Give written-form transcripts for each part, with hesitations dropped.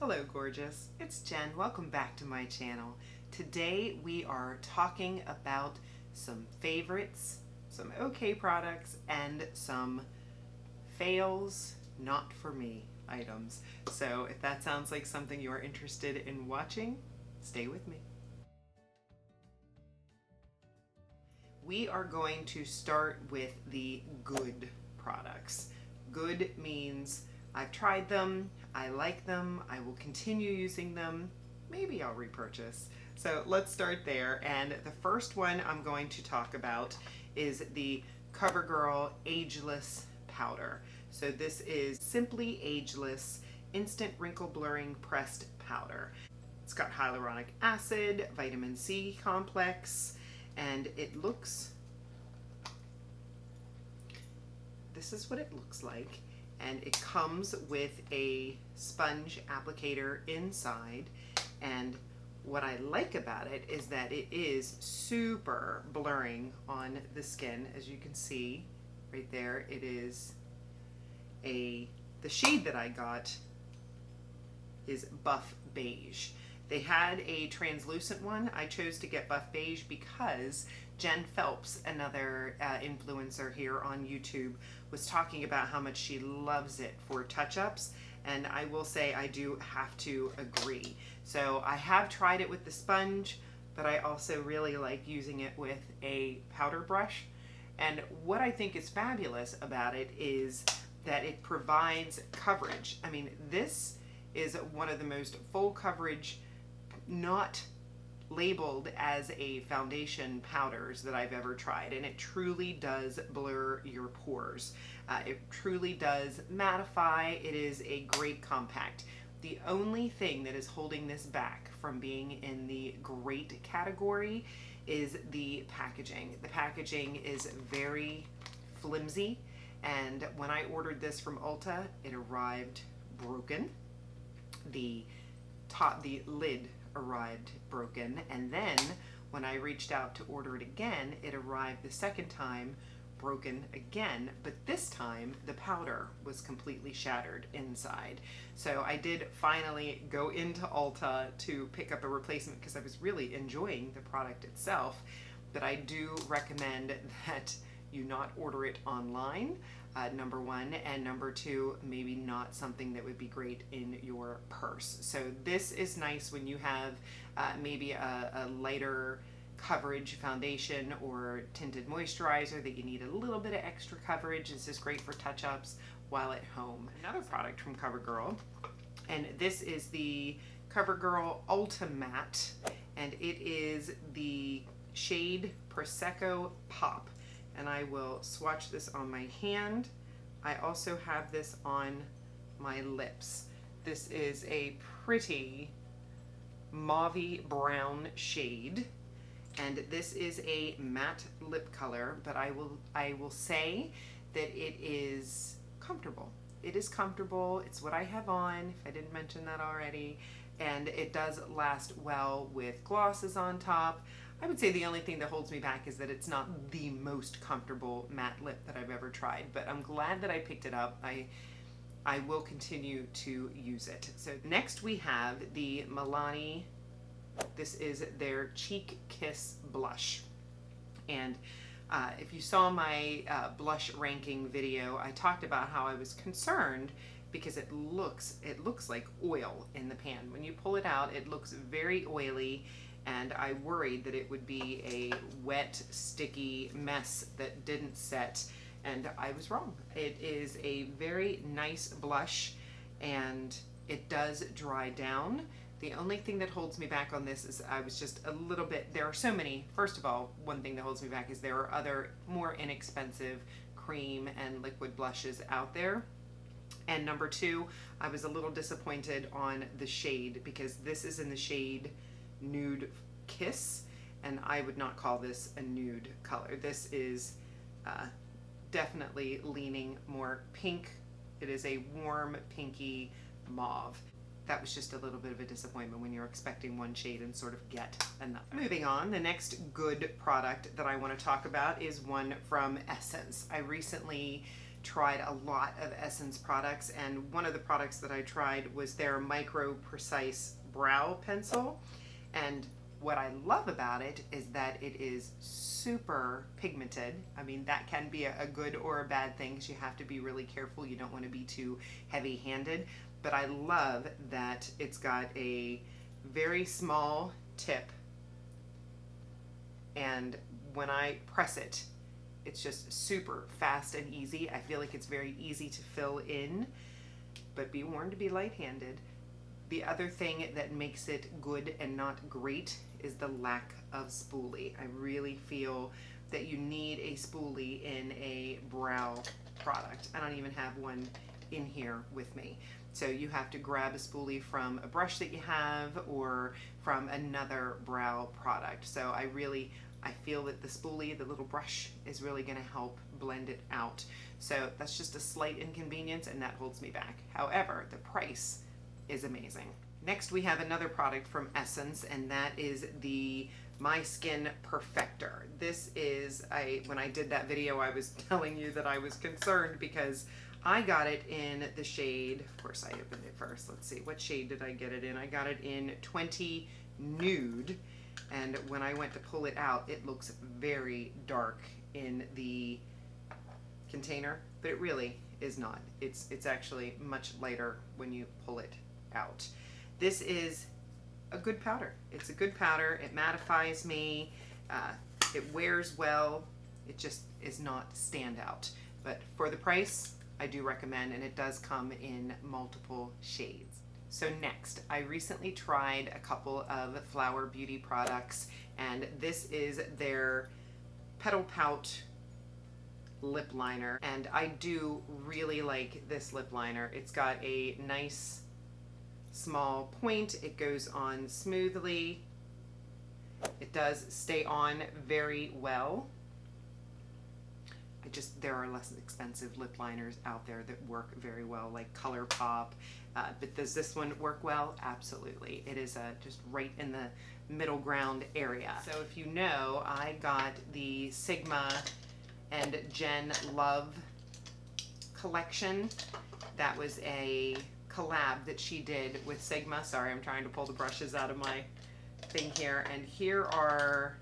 Hello gorgeous, it's Jen. Welcome back to my channel. Today we are talking about some favorites, some okay products, and some fails, not for me items. So if that sounds like something you are interested in watching, stay with me. We are going to start with the good products. Good means I've tried them, I like them, I will continue using them, maybe I'll repurchase. So let's start there, and the first one I'm going to talk about is the Covergirl Ageless Powder. So this is Simply Ageless Instant Wrinkle Blurring Pressed Powder. It's got hyaluronic acid, vitamin C complex, and it looks, this is what it looks like. And it comes with a sponge applicator inside, and what I like about it is that it is super blurring on the skin. As you can see right there, it is the shade that I got is buff beige. They had a translucent one. I chose to get buff beige because Jenn Phelps, another influencer here on YouTube, was talking about how much she loves it for touch-ups, and I will say I do have to agree. So I have tried it with the sponge, but I also really like using it with a powder brush. And what I think is fabulous about it is that it provides coverage. I mean, this is one of the most full coverage, not labeled as a foundation powders that I've ever tried, and it truly does blur your pores. It truly does mattify. It is a great compact. The only thing that is holding this back from being in the great category is the packaging. The packaging is very flimsy, and when I ordered this from Ulta, it arrived broken. The lid arrived broken, and then when I reached out to order it again, it arrived the second time broken again, but this time the powder was completely shattered inside. So I did finally go into Ulta to pick up a replacement because I was really enjoying the product itself, but I do recommend that you not order it online, number one, and number two, maybe not something that would be great in your purse. So this is nice when you have maybe a lighter coverage foundation or tinted moisturizer that you need a little bit of extra coverage. This is great for touch-ups while at home. Another product from Covergirl, and this is the Covergirl Ultimatte, and it is the shade Prosecco Pop. And I will swatch this on my hand. I also have this on my lips. This is a pretty mauvey brown shade, and this is a matte lip color, but I will say that it is comfortable. It is comfortable. It's what I have on, if I didn't mention that already, and it does last well with glosses on top. I would say the only thing that holds me back is that it's not the most comfortable matte lip that I've ever tried, but I'm glad that I picked it up. I will continue to use it. So next we have the Milani. This is their Cheek Kiss Blush. And if you saw my blush ranking video, I talked about how I was concerned because it looks like oil in the pan. When you pull it out, it looks very oily, and I worried that it would be a wet, sticky mess that didn't set, and I was wrong. It is a very nice blush, and it does dry down. The only thing that holds me back on this is I was just a little bit, there are so many, first of all, one thing that holds me back is there are other more inexpensive cream and liquid blushes out there. And number two, I was a little disappointed on the shade because this is in the shade Nude Kiss, and I would not call this a nude color. This is definitely leaning more pink. It is a warm pinky mauve. That was just a little bit of a disappointment when you're expecting one shade and sort of get another. Moving on, the next good product that I want to talk about is one from Essence. I recently tried a lot of Essence products, and one of the products that I tried was their Micro Precise Brow Pencil. And what I love about it is that it is super pigmented. I mean, that can be a good or a bad thing, because you have to be really careful. You don't want to be too heavy-handed. But I love that it's got a very small tip, and when I press it, it's just super fast and easy. I feel like it's very easy to fill in, but be warned to be light-handed. The other thing that makes it good and not great is the lack of spoolie. I really feel that you need a spoolie in a brow product. I don't even have one in here with me. So you have to grab a spoolie from a brush that you have or from another brow product. So I feel that the spoolie, the little brush, is really going to help blend it out. So that's just a slight inconvenience, and that holds me back. However, the price is amazing. Next, we have another product from Essence, and that is the My Skin Perfector. This is, when I did that video, I was telling you that I was concerned because I got it in the shade, of course I opened it first. Let's see, what shade did I get it in? I got it in 20 Nude, and when I went to pull it out, it looks very dark in the container, but it really is not. It's actually much lighter when you pull it out. This is a good powder. It's a good powder. It mattifies me. It wears well. It just is not standout. But for the price, I do recommend, and it does come in multiple shades. So next, I recently tried a couple of Flower Beauty products, and this is their Petal Pout lip liner, and I do really like this lip liner. It's got a nice small point. It goes on smoothly. It does stay on very well. There are less expensive lip liners out there that work very well, like ColourPop. But does this one work well? Absolutely. It is just right in the middle ground area. So if you know, I got the Sigma and Jenn Love collection. That was a collab that she did with Sigma. Sorry, I'm trying to pull the brushes out of my thing here. And here are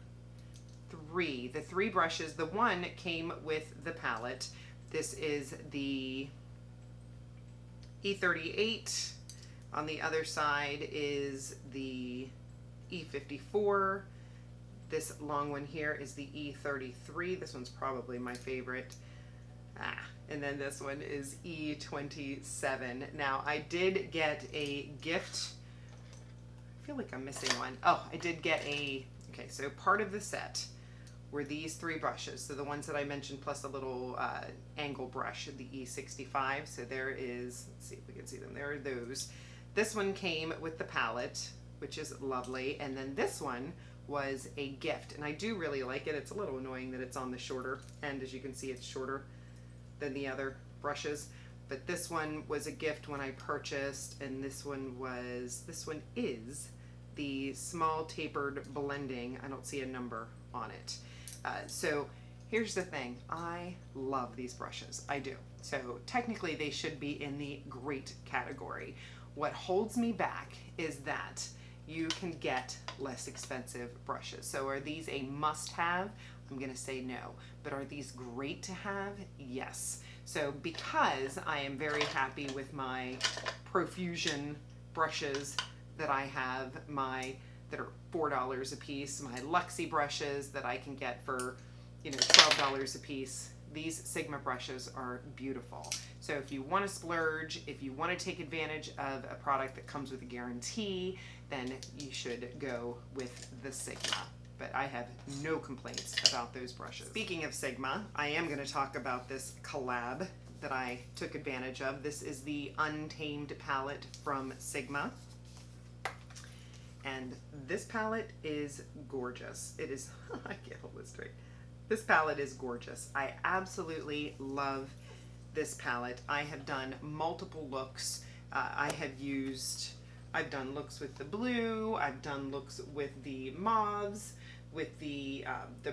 the three brushes. The one came with the palette. This is the E38. On the other side is the E54. This long one here is the E33. This one's probably my favorite. And then this one is E27. Now, I did get a gift. I feel like I'm missing one. Oh, I did get okay, so part of the set were these three brushes. So the ones that I mentioned, plus a little angle brush, the E65. So there is, let's see if we can see them. There are those. This one came with the palette, which is lovely. And then this one was a gift. And I do really like it. It's a little annoying that it's on the shorter end. As you can see, it's shorter than the other brushes. But this one was a gift when I purchased. And this one is the small tapered blending. I don't see a number on it. So here's the thing, I love these brushes, I do. So technically they should be in the great category. What holds me back is that you can get less expensive brushes. So are these a must-have? I'm gonna say no. But are these great to have? Yes. So because I am very happy with my Profusion brushes that I have, that are $4 a piece, my Luxie brushes that I can get for, $12 a piece. These Sigma brushes are beautiful. So if you want to splurge, if you want to take advantage of a product that comes with a guarantee, then you should go with the Sigma. But I have no complaints about those brushes. Speaking of Sigma, I am going to talk about this collab that I took advantage of. This is the Untamed palette from Sigma. And this palette is gorgeous. It is, I can't hold this straight. This palette is gorgeous. I absolutely love this palette. I have done multiple looks. I've done looks with the blue. I've done looks with the mauves. with the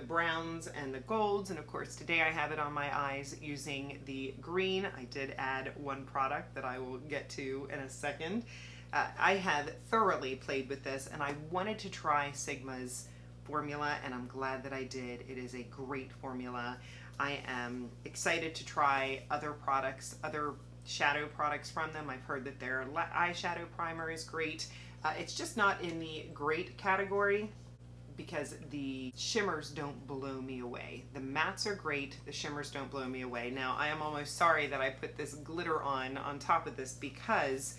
browns and the golds, and of course today I have it on my eyes using the green. I did add one product that I will get to in a second. I have thoroughly played with this, and I wanted to try Sigma's formula, and I'm glad that I did. It is a great formula. I am excited to try other products, other shadow products from them. I've heard that their eyeshadow primer is great. It's just not in the great category because the shimmers don't blow me away. The mattes are great, the shimmers don't blow me away. Now, I am almost sorry that I put this glitter on top of this, because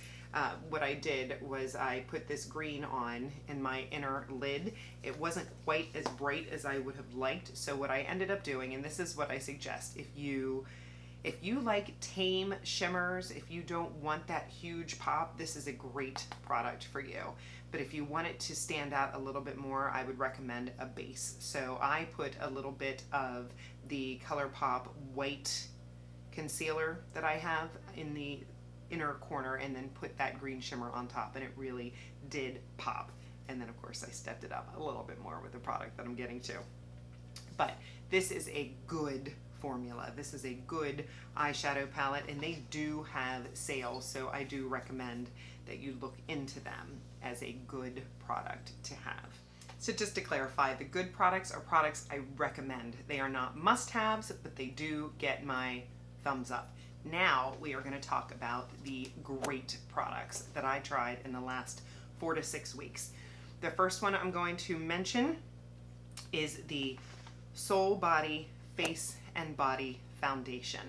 what I did was I put this green on in my inner lid. It wasn't quite as bright as I would have liked, so what I ended up doing, and this is what I suggest, if you like tame shimmers, if you don't want that huge pop, this is a great product for you. But if you want it to stand out a little bit more, I would recommend a base. So I put a little bit of the ColourPop white concealer that I have in the inner corner, and then put that green shimmer on top, and it really did pop. And then of course I stepped it up a little bit more with the product that I'm getting to. But this is a good formula. This is a good eyeshadow palette, and they do have sales, so I do recommend that you look into them as a good product to have. So just to clarify, the good products are products I recommend. They are not must-haves, but they do get my thumbs up. Now we are going to talk about the great products that I tried in the last 4 to 6 weeks. The first one I'm going to mention is the Soul Body Face and Body Foundation.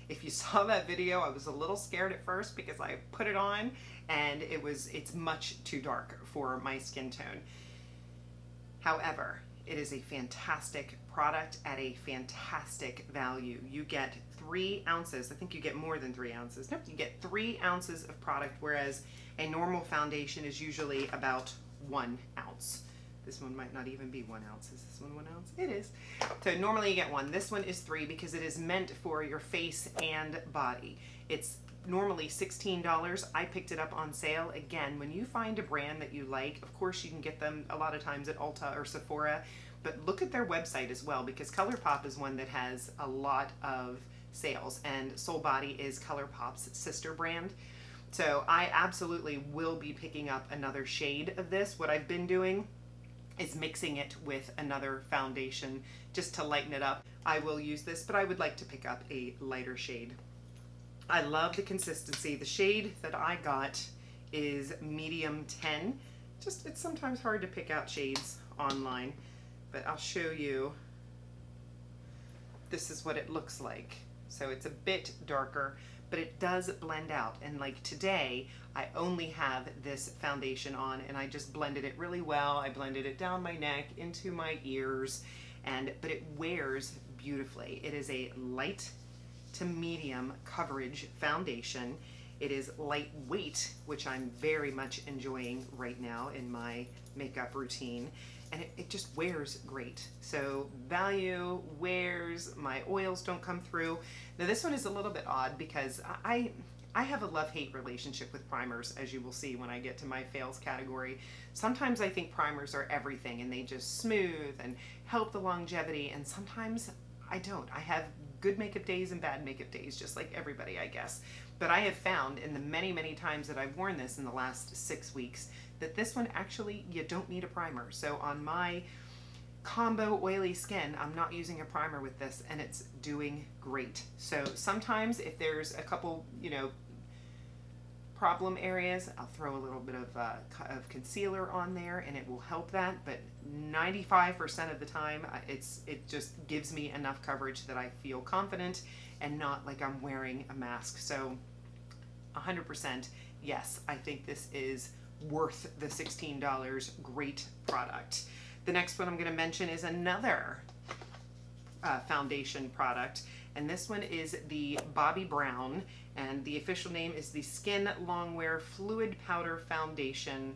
If you saw that video, I was a little scared at first because I put it on and it's much too dark for my skin tone. However, it is a fantastic product at a fantastic value. You get 3 ounces. I think you get more than 3 ounces. Nope, you get 3 ounces of product, whereas a normal foundation is usually about 1 ounce. This one might not even be 1 ounce. Is this one 1 ounce? It is. So normally you get 1. This one is 3 because it is meant for your face and body. It's normally $16. I picked it up on sale. Again, when you find a brand that you like, of course you can get them a lot of times at Ulta or Sephora, but look at their website as well, because ColourPop is one that has a lot of sales, and Soul Body is ColourPop's sister brand. So I absolutely will be picking up another shade of this. What I've been doing is mixing it with another foundation just to lighten it up. I will use this, but I would like to pick up a lighter shade. I love the consistency. The shade that I got is medium 10. It's sometimes hard to pick out shades online, but I'll show you. This is what it looks like. So it's a bit darker, but it does blend out. And like today, I only have this foundation on, and I just blended it really well. I blended it down my neck, into my ears, but it wears beautifully. It is a light to medium coverage foundation. It is lightweight, which I'm very much enjoying right now in my makeup routine, and it just wears great. So value, wears, my oils don't come through. Now this one is a little bit odd because I have a love-hate relationship with primers, as you will see when I get to my fails category. Sometimes I think primers are everything and they just smooth and help the longevity, and sometimes I don't. I have good makeup days and bad makeup days, just like everybody, I guess. But I have found in the many, many times that I've worn this in the last 6 weeks that this one actually, you don't need a primer. So on my combo oily skin, I'm not using a primer with this, and it's doing great. So sometimes if there's a couple, problem areas, I'll throw a little bit of concealer on there and it will help that, but 95% of the time it just gives me enough coverage that I feel confident and not like I'm wearing a mask. So 100% yes, I think this is worth the $16. Great product. The next one I'm going to mention is another foundation product, and this one is the Bobbi Brown, and the official name is the Skin Longwear Fluid Powder Foundation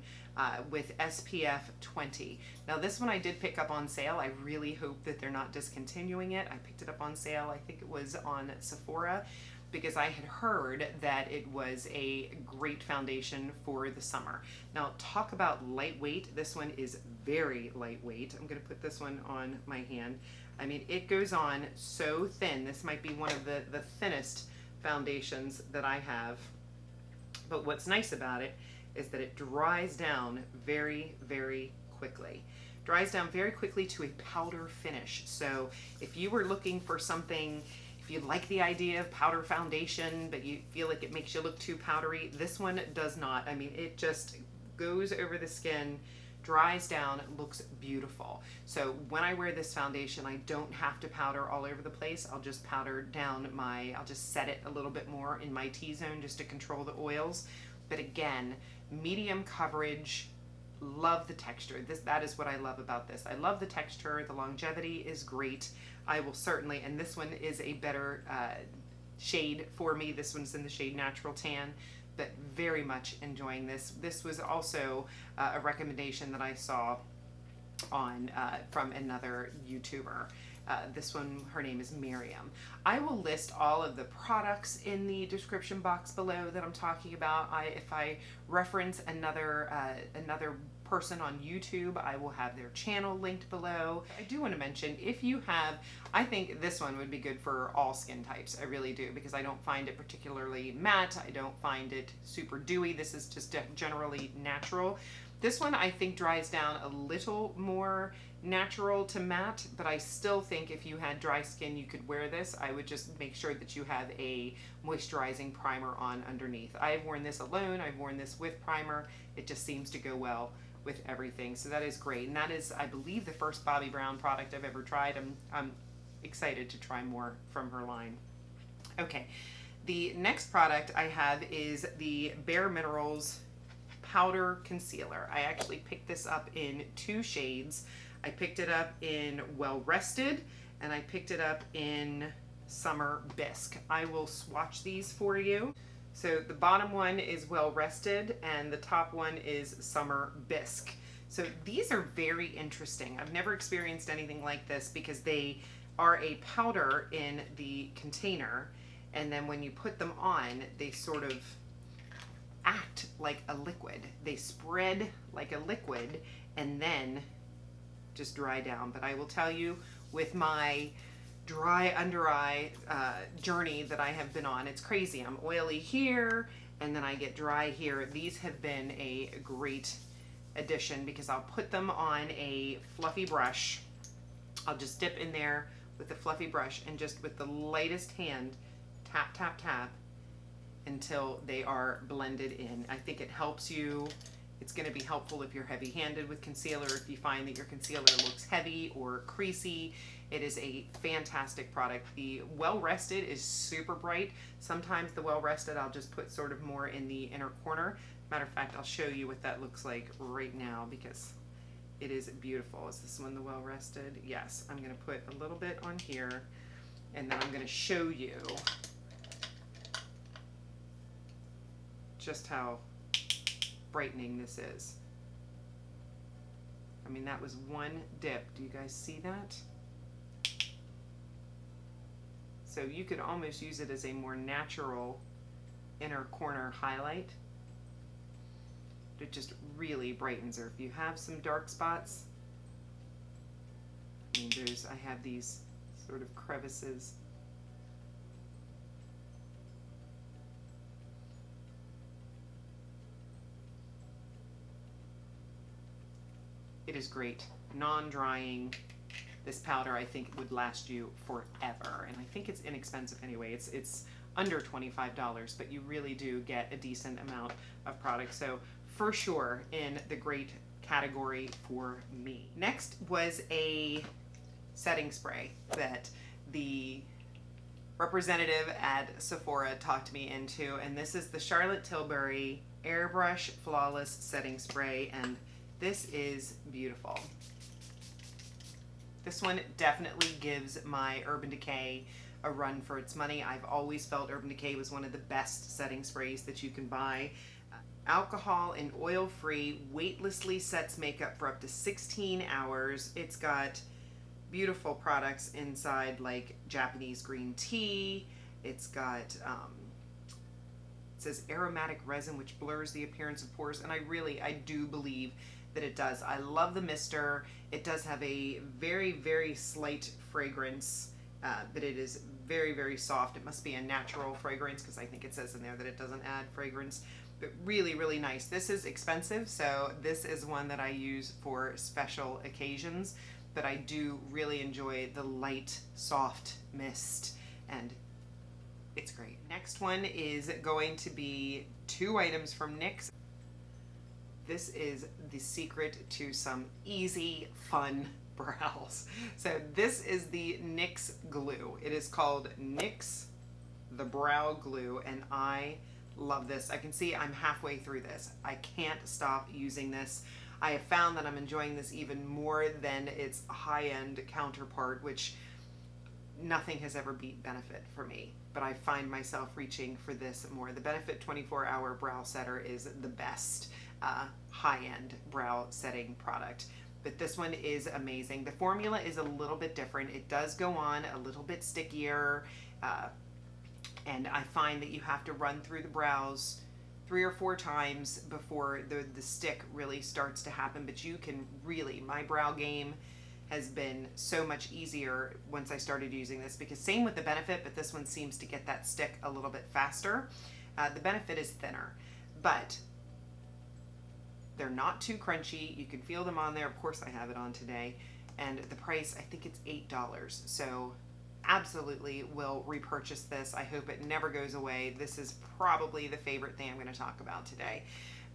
with SPF 20. Now this one I did pick up on sale. I really hope that they're not discontinuing it. I picked it up on sale. I think it was on Sephora. because I had heard that it was a great foundation for the summer. Now, talk about lightweight. This one is very lightweight. I'm going to put this one on my hand. I mean, it goes on so thin. This might be one of the thinnest foundations that I have. But what's nice about it is that it dries down very, very quickly. Dries down very quickly to a powder finish. So if you were looking for something, if you like the idea of powder foundation, but you feel like it makes you look too powdery, this one does not. I mean, it just goes over the skin, dries down, looks beautiful. So when I wear this foundation, I don't have to powder all over the place. I'll just powder down I'll just set it a little bit more in my T-zone just to control the oils. But again, medium coverage. Love the texture. That is what I love about this. I love the texture. The longevity is great. I will certainly, and this one is a better shade for me. This one's in the shade Natural Tan, but very much enjoying this. This was also a recommendation that I saw on from another YouTuber. This one, her name is Maryam. I will list all of the products in the description box below that I'm talking about. If I reference another person on YouTube, I will have their channel linked below. I do want to mention, if you have, I think this one would be good for all skin types. I really do, because I don't find it particularly matte. I don't find it super dewy. This is just generally natural. This one I think dries down a little more natural to matte, but I still think if you had dry skin, you could wear this. I would just make sure that you have a moisturizing primer on underneath. I've worn this alone. I've worn this with primer. It just seems to go well with everything. So that is great. And that is, I believe, the first Bobbi Brown product I've ever tried. I'm excited to try more from her line. Okay, the next product I have is the Bare Minerals Powder Concealer. I actually picked this up in 2 shades. I picked it up in Well Rested, and I picked it up in Summer Bisque. I will swatch these for you. So the bottom one is Well Rested, and the top one is Summer Bisque. So these are very interesting. I've never experienced anything like this, because they are a powder in the container, and then when you put them on, they sort of act like a liquid. They spread like a liquid and then just dry down. But I will tell you, with my dry under eye journey that I have been on, it's crazy. I'm oily here and then I get dry here. These have been a great addition, because I'll put them on a fluffy brush. I'll just dip in there with the fluffy brush and just with the lightest hand tap, tap, tap until they are blended in. I think it helps you. It's going to be helpful if you're heavy-handed with concealer. If you find that your concealer looks heavy or creasy, it is a fantastic product. The Well Rested is super bright. Sometimes the Well Rested I'll just put sort of more in the inner corner. Matter of fact, I'll show you what that looks like right now, because it is beautiful. Is this one the Well Rested? Yes. I'm going to put a little bit on here, and then I'm going to show you just how brightening this is. I mean, that was one dip. Do you guys see that? So you could almost use it as a more natural inner corner highlight. It just really brightens her. If you have some dark spots, I mean, I have these sort of crevices. It is great, non-drying. This powder, I think, would last you forever, and I think it's inexpensive anyway. It's under $25, but you really do get a decent amount of product. So for sure, in the great category for me. Next was a setting spray that the representative at Sephora talked me into, and this is the Charlotte Tilbury Airbrush Flawless Setting Spray, and this is beautiful. This one definitely gives my Urban Decay a run for its money. I've always felt Urban Decay was one of the best setting sprays that you can buy. Alcohol and oil-free, weightlessly sets makeup for up to 16 hours. It's got beautiful products inside, like Japanese green tea. It's got, it says aromatic resin, which blurs the appearance of pores. And I do believe that it does. I love the mister. It does have a very, very slight fragrance, but it is very, very soft. It must be a natural fragrance because I think it says in there that it doesn't add fragrance, but really, really nice. This is expensive, so this is one that I use for special occasions, but I do really enjoy the light, soft mist, and it's great. Next one is going to be 2 items from NYX. This is the secret to some easy, fun brows. So this is the NYX glue. It is called NYX the Brow Glue, and I love this. I can see I'm halfway through this. I can't stop using this. I have found that I'm enjoying this even more than its high-end counterpart, which nothing has ever beat Benefit for me, but I find myself reaching for this more. The Benefit 24-hour brow setter is the best high-end brow setting product, but this one is amazing. The formula is a little bit different. It does go on a little bit stickier, and I find that you have to run through the brows 3 or 4 times before the stick really starts to happen. But you can really, my brow game has been so much easier once I started using this, because same with the Benefit, but this one seems to get that stick a little bit faster. The Benefit is thinner, but they're not too crunchy. You can feel them on there. Of course I have it on today, and the price, I think it's $8. So absolutely will repurchase this. I hope it never goes away. This is probably the favorite thing I'm going to talk about today.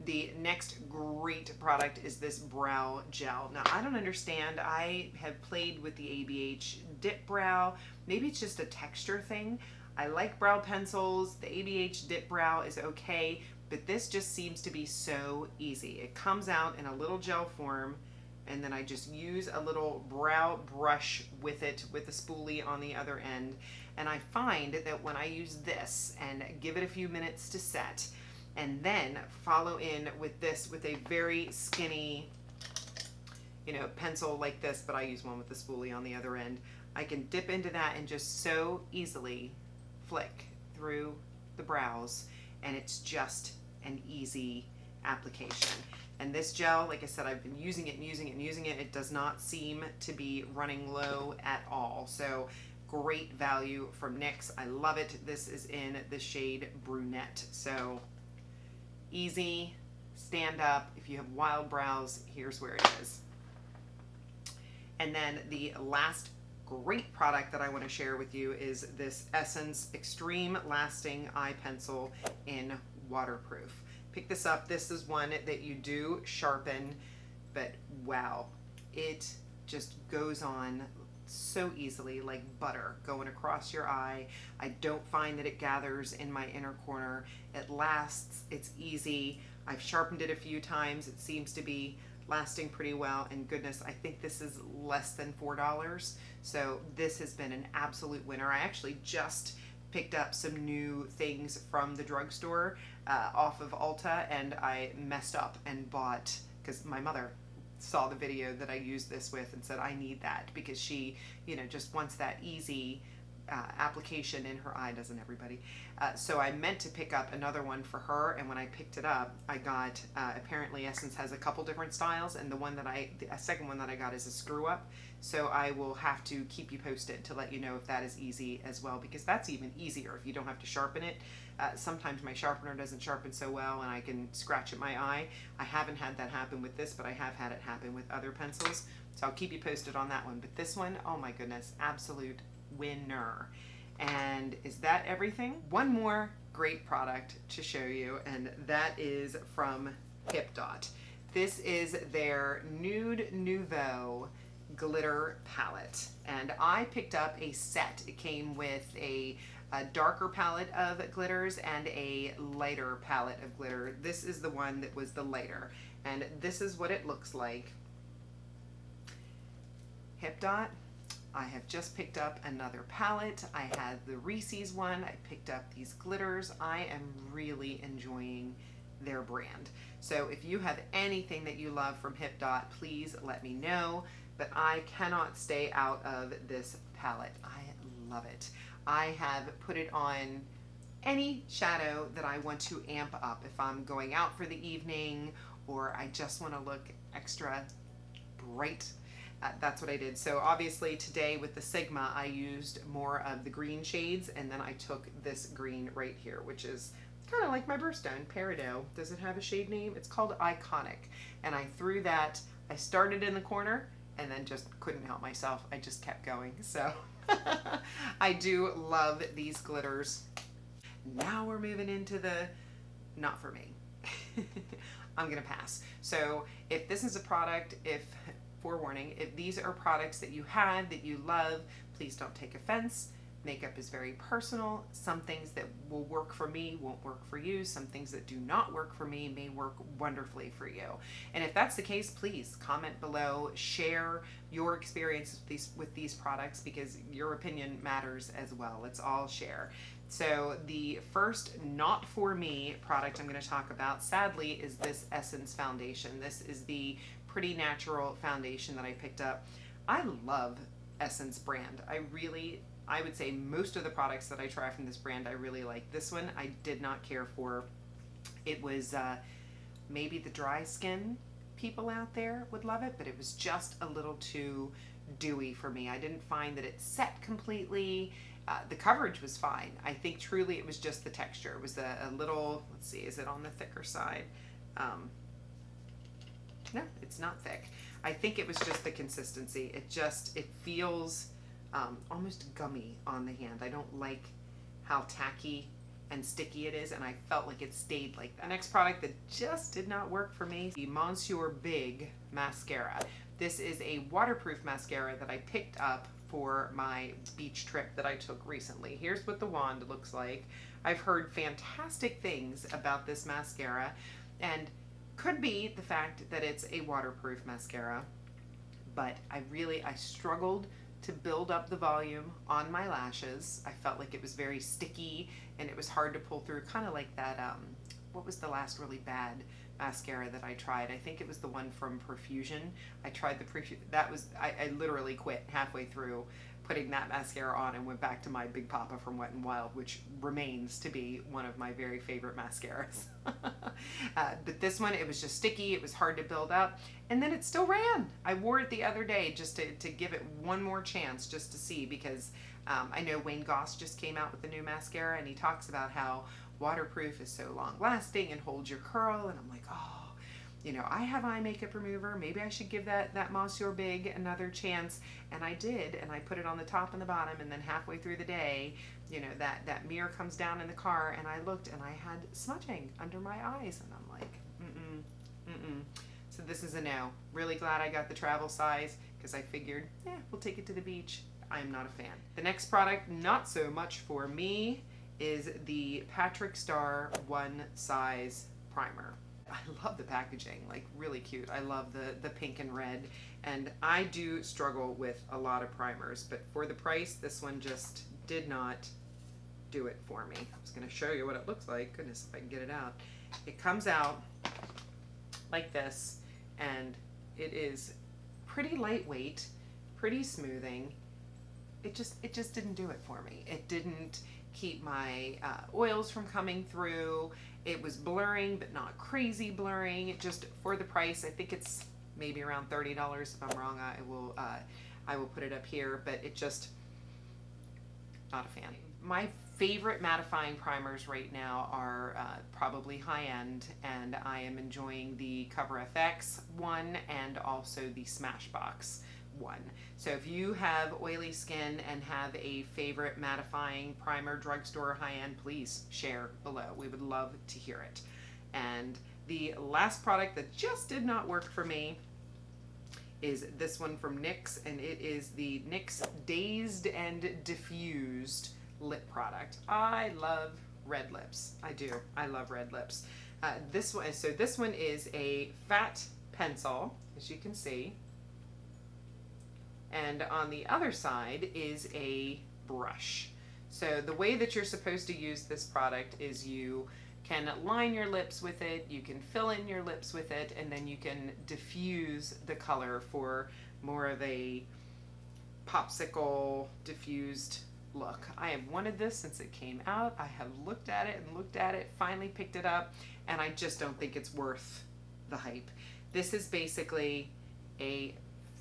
The next great product is this brow gel. Now, I don't understand. I have played with the ABH Dip Brow. Maybe it's just a texture thing. I like brow pencils. The ABH Dip Brow is okay, but this just seems to be so easy. It comes out in a little gel form, and then I just use a little brow brush with it, with a spoolie on the other end. And I find that when I use this and give it a few minutes to set, and then follow in with this with a very skinny, pencil like this, but I use one with the spoolie on the other end, I can dip into that and just so easily flick through the brows, and it's just an easy application. And this gel, like I said, I've been using it and using it and using it. It does not seem to be running low at all. So great value from NYX. I love it. This is in the shade Brunette. So easy, stand up. If you have wild brows, here's where it is. And then the last great product that I want to share with you is this Essence Extreme Lasting Eye Pencil in Waterproof. Pick this up. This is one that you do sharpen, but wow, it just goes on so easily, like butter going across your eye. I don't find that it gathers in my inner corner. It lasts, it's easy. I've sharpened it a few times. It seems to be lasting pretty well, and goodness, I think this is less than $4. So this has been an absolute winner. I actually just picked up some new things from the drugstore off of Ulta, and I messed up and bought, because my mother saw the video that I used this with and said I need that, because she just wants that easy application in her eye. Doesn't everybody? So I meant to pick up another one for her, and when I picked it up, I got apparently Essence has a couple different styles, and the second one that I got is a screw up. So I will have to keep you posted to let you know if that is easy as well, because that's even easier if you don't have to sharpen it. Sometimes my sharpener doesn't sharpen so well and I can scratch at my eye. I haven't had that happen with this, but I have had it happen with other pencils. So I'll keep you posted on that one. But this one, oh my goodness, absolute winner. And is that everything? One more great product to show you, and that is from Hipdot. This is their Nude Nouveau glitter palette, and I picked up a set. It came with a darker palette of glitters and a lighter palette of glitter. This is the one that was the lighter, and this is what it looks like. Hipdot, I have just picked up another palette. I had the Reese's one. I picked up these glitters. I am really enjoying their brand. So if you have anything that you love from Hipdot, please let me know. But I cannot stay out of this palette. I love it. I have put it on any shadow that I want to amp up. If I'm going out for the evening or I just want to look extra bright, that's what I did. So obviously today with the Sigma, I used more of the green shades, and then I took this green right here, which is kind of like my birthstone, Peridot. Does it have a shade name? It's called Iconic. And I threw that, I started in the corner and then just couldn't help myself. I just kept going. So I do love these glitters. Now we're moving into the not for me. I'm gonna pass. So if this is a product, if forewarning, if these are products that you had that you love, please don't take offense. Makeup is very personal. Some things that will work for me won't work for you. Some things that do not work for me may work wonderfully for you. And if that's the case, please comment below, share your experience with these products, because your opinion matters as well. Let's all share. So the first not for me product I'm going to talk about, sadly, is this Essence foundation. This is the Pretty Natural foundation that I picked up. I love Essence brand. I would say most of the products that I try from this brand, I really like. This one I did not care for. It was maybe the dry skin people out there would love it, but it was just a little too dewy for me. I didn't find that it set completely. The coverage was fine. I think truly it was just the texture. It was a little, let's see, is it on the thicker side? No, it's not thick. I think it was just the consistency. It feels almost gummy on the hand. I don't like how tacky and sticky it is, and I felt like it stayed like that. The next product that just did not work for me, the Monsieur Big mascara. This is a waterproof mascara that I picked up for my beach trip that I took recently. Here's what the wand looks like. I've heard fantastic things about this mascara, and could be the fact that it's a waterproof mascara, but I struggled to build up the volume on my lashes. I felt like it was very sticky and it was hard to pull through, kind of like that, what was the last really bad mascara that I tried? I think it was the one from Perfusion. I tried I literally quit halfway through putting that mascara on and went back to my Big Papa from Wet n Wild, which remains to be one of my very favorite mascaras. But this one, it was just sticky, it was hard to build up, and then it still ran. I wore it the other day just to give it one more chance, just to see, because I know Wayne Goss just came out with a new mascara, and he talks about how waterproof is so long lasting and holds your curl, and I'm like, oh, you know, I have eye makeup remover. Maybe I should give that Monsieur Big another chance. And I did, and I put it on the top and the bottom, and then halfway through the day, you know, that mirror comes down in the car, and I looked and I had smudging under my eyes, and I'm like, So this is a no. Really glad I got the travel size, because I figured, we'll take it to the beach. I'm not a fan. The next product, not so much for me, is the Patrick Star One Size Primer. I love the packaging, like really cute. I love the pink and red, and I do struggle with a lot of primers, but for the price, this one just did not do it for me. I was going to show you what it looks like. Goodness, if I can get it out. It comes out like this, and it is pretty lightweight, pretty smoothing. It just didn't do it for me. It didn't keep my oils from coming through. It was blurring, but not crazy blurring. It just, for the price, I think it's maybe around $30. If I'm wrong, I will put it up here, but it just, not a fan. My favorite mattifying primers right now are probably high-end, and I am enjoying the CoverFX one and also the Smashbox one. So if you have oily skin and have a favorite mattifying primer, drugstore, high-end, please share below. We would love to hear it. And the last product that just did not work for me is this one from NYX, and it is the NYX Dazed and Diffused lip product. I love red lips. I do. I love red lips. This one is a fat pencil, as you can see. And on the other side is a brush. So the way that you're supposed to use this product is you can line your lips with it, you can fill in your lips with it, and then you can diffuse the color for more of a popsicle diffused look. I have wanted this since it came out. I have looked at it, finally picked it up, and I just don't think it's worth the hype. This is basically a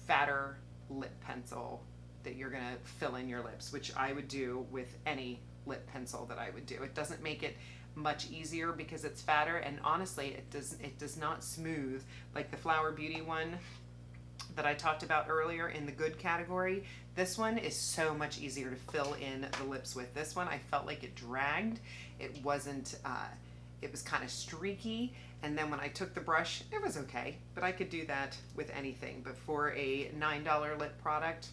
fatter lip pencil that you're gonna fill in your lips, which I would do with any lip pencil that I would do. It doesn't make it much easier because it's fatter, and honestly it does not smooth like the Flower Beauty one that I talked about earlier in the good category. This one is so much easier to fill in the lips with. This one I felt like it dragged. It wasn't it was kind of streaky, and then when I took the brush it was okay, but I could do that with anything. But for a $9 lip product,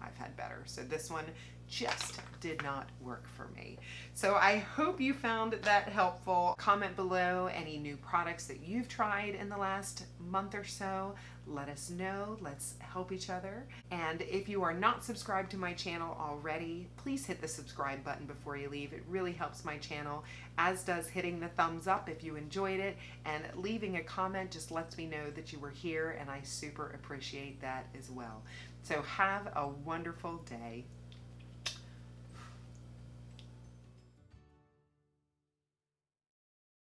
I've had better. So this one just did not work for me. So I hope you found that helpful. Comment below any new products that you've tried in the last month or so. Let us know. Let's help each other. And if you are not subscribed to my channel already, please hit the subscribe button before you leave. It really helps my channel, as does hitting the thumbs up if you enjoyed it, and leaving a comment just lets me know that you were here, and I super appreciate that as well. So have a wonderful day.